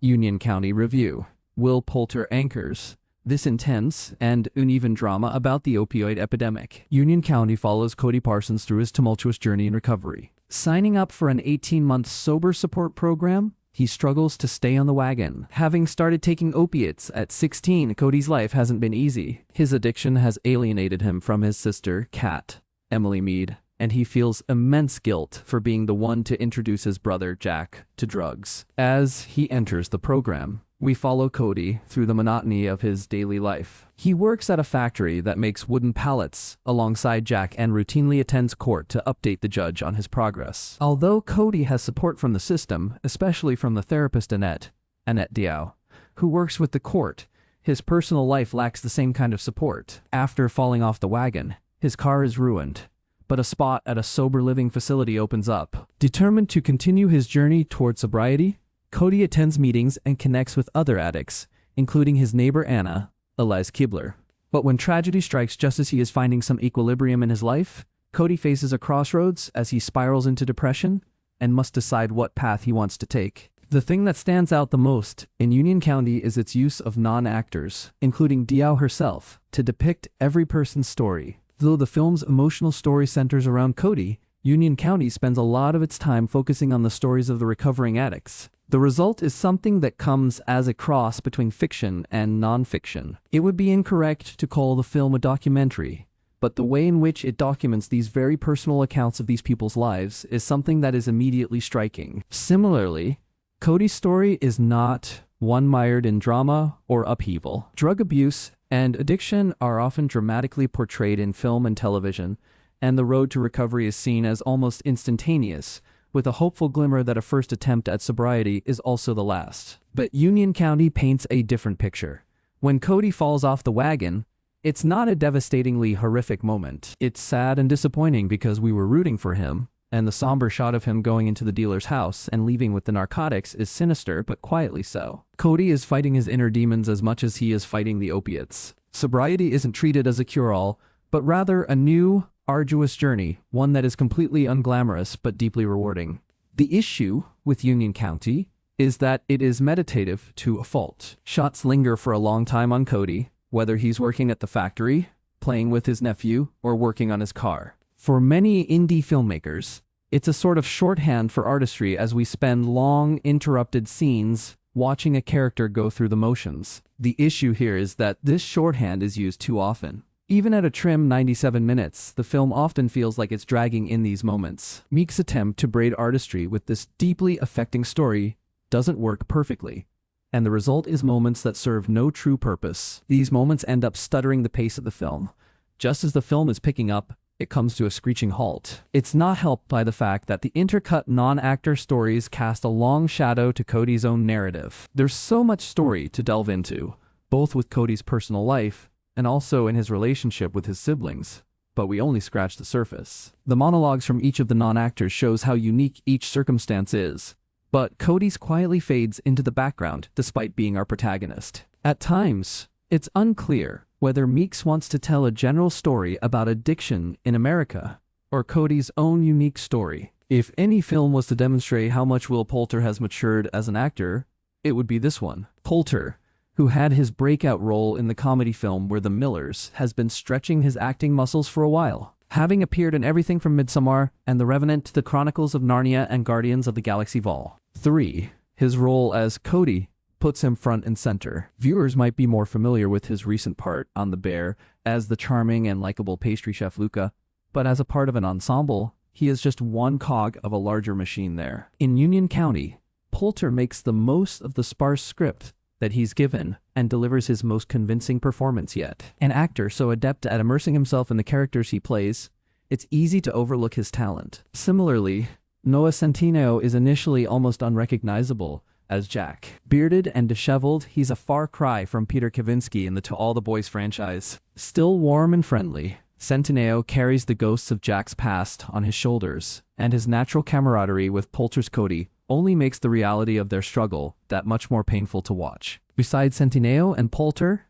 Union County Review. Will Poulter anchors this intense and uneven drama about the opioid epidemic. Union County follows Cody Parsons through his tumultuous journey in recovery. Signing up for an 18-month sober support program, he struggles to stay on the wagon. Having started taking opiates at 16, Cody's life hasn't been easy. His addiction has alienated him from his sister, Kat, Emily Mead, and he feels immense guilt for being the one to introduce his brother, Jack, to drugs. As he enters the program, we follow Cody through the monotony of his daily life. He works at a factory that makes wooden pallets alongside Jack and routinely attends court to update the judge on his progress. Although Cody has support from the system, especially from the therapist Annette Diao, who works with the court, his personal life lacks the same kind of support. After falling off the wagon, his car is ruined, but a spot at a sober living facility opens up. Determined to continue his journey toward sobriety, Cody attends meetings and connects with other addicts, including his neighbor Anna, Elias Kibler. But when tragedy strikes just as he is finding some equilibrium in his life, Cody faces a crossroads as he spirals into depression and must decide what path he wants to take. The thing that stands out the most in Union County is its use of non-actors, including Diao herself, to depict every person's story. Though the film's emotional story centers around Cody, Union County spends a lot of its time focusing on the stories of the recovering addicts. The result is something that comes as a cross between fiction and non-fiction. It would be incorrect to call the film a documentary, but the way in which it documents these very personal accounts of these people's lives is something that is immediately striking. Similarly, Cody's story is not one mired in drama or upheaval. Drug abuse and addiction are often dramatically portrayed in film and television, and the road to recovery is seen as almost instantaneous, with a hopeful glimmer that a first attempt at sobriety is also the last. But Union County paints a different picture. When Cody falls off the wagon, it's not a devastatingly horrific moment. It's sad and disappointing because we were rooting for him, and the somber shot of him going into the dealer's house and leaving with the narcotics is sinister but quietly so. Cody is fighting his inner demons as much as he is fighting the opiates. Sobriety isn't treated as a cure-all, but rather a new, arduous journey, one that is completely unglamorous but deeply rewarding. The issue with Union County is that it is meditative to a fault. Shots linger for a long time on Cody, whether he's working at the factory, playing with his nephew, or working on his car. For many indie filmmakers, it's a sort of shorthand for artistry as we spend long, interrupted scenes watching a character go through the motions. The issue here is that this shorthand is used too often. Even at a trim 97 minutes, the film often feels like it's dragging in these moments. Meek's attempt to braid artistry with this deeply affecting story doesn't work perfectly, and the result is moments that serve no true purpose. These moments end up stuttering the pace of the film. Just as the film is picking up, it comes to a screeching halt. It's not helped by the fact that the intercut non-actor stories cast a long shadow to Cody's own narrative. There's so much story to delve into, both with Cody's personal life and also in his relationship with his siblings, but we only scratch the surface. The monologues from each of the non-actors shows how unique each circumstance is, but Cody's quietly fades into the background despite being our protagonist. At times, it's unclear whether Meeks wants to tell a general story about addiction in America or Cody's own unique story. If any film was to demonstrate how much Will Poulter has matured as an actor, it would be this one. Poulter, who had his breakout role in the comedy film We're the Millers, has been stretching his acting muscles for a while. Having appeared in everything from Midsommar and The Revenant to The Chronicles of Narnia and Guardians of the Galaxy Vol. 3, his role as Cody puts him front and center. Viewers might be more familiar with his recent part on The Bear as the charming and likable pastry chef Luca, but as a part of an ensemble, he is just one cog of a larger machine there. In Union County, Poulter makes the most of the sparse script that he's given and delivers his most convincing performance yet. An actor so adept at immersing himself in the characters he plays, it's easy to overlook his talent. Similarly, Noah Centineo is initially almost unrecognizable as Jack. Bearded and disheveled, he's a far cry from Peter Kavinsky in the To All the Boys franchise. Still warm and friendly, Centineo carries the ghosts of Jack's past on his shoulders, and his natural camaraderie with Poulter's Cody only makes the reality of their struggle that much more painful to watch. Besides Centineo and Poulter,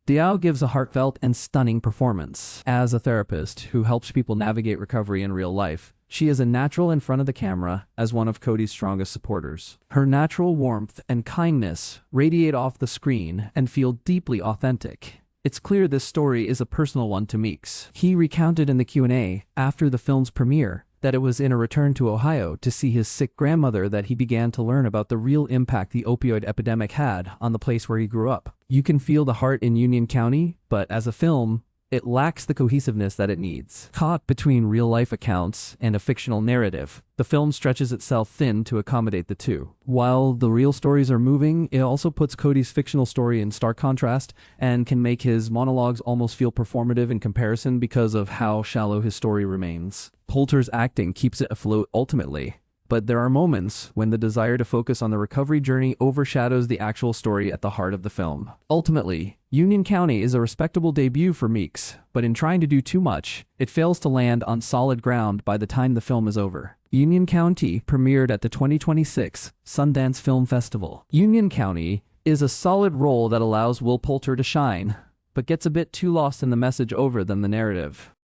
Diao gives a heartfelt and stunning performance. As a therapist who helps people navigate recovery in real life, She is a natural in front of the camera as one of Cody's strongest supporters. Her natural warmth and kindness radiate off the screen and feel deeply authentic. It's clear this story is a personal one to Meeks. He recounted in the Q&A after the film's premiere that it was in a return to Ohio to see his sick grandmother that he began to learn about the real impact the opioid epidemic had on the place where he grew up. You can feel the heart in Union County, but as a film, it lacks the cohesiveness that it needs. Caught between real-life accounts and a fictional narrative, the film stretches itself thin to accommodate the two. While the real stories are moving, it also puts Cody's fictional story in stark contrast and can make his monologues almost feel performative in comparison because of how shallow his story remains. Poulter's acting keeps it afloat ultimately, but there are moments when the desire to focus on the recovery journey overshadows the actual story at the heart of the film. Ultimately, Union County is a respectable debut for Meeks, but in trying to do too much, it fails to land on solid ground by the time the film is over. Union County premiered at the 2026 Sundance Film Festival. Union County is a solid role that allows Will Poulter to shine, but gets a bit too lost in the message over than the narrative.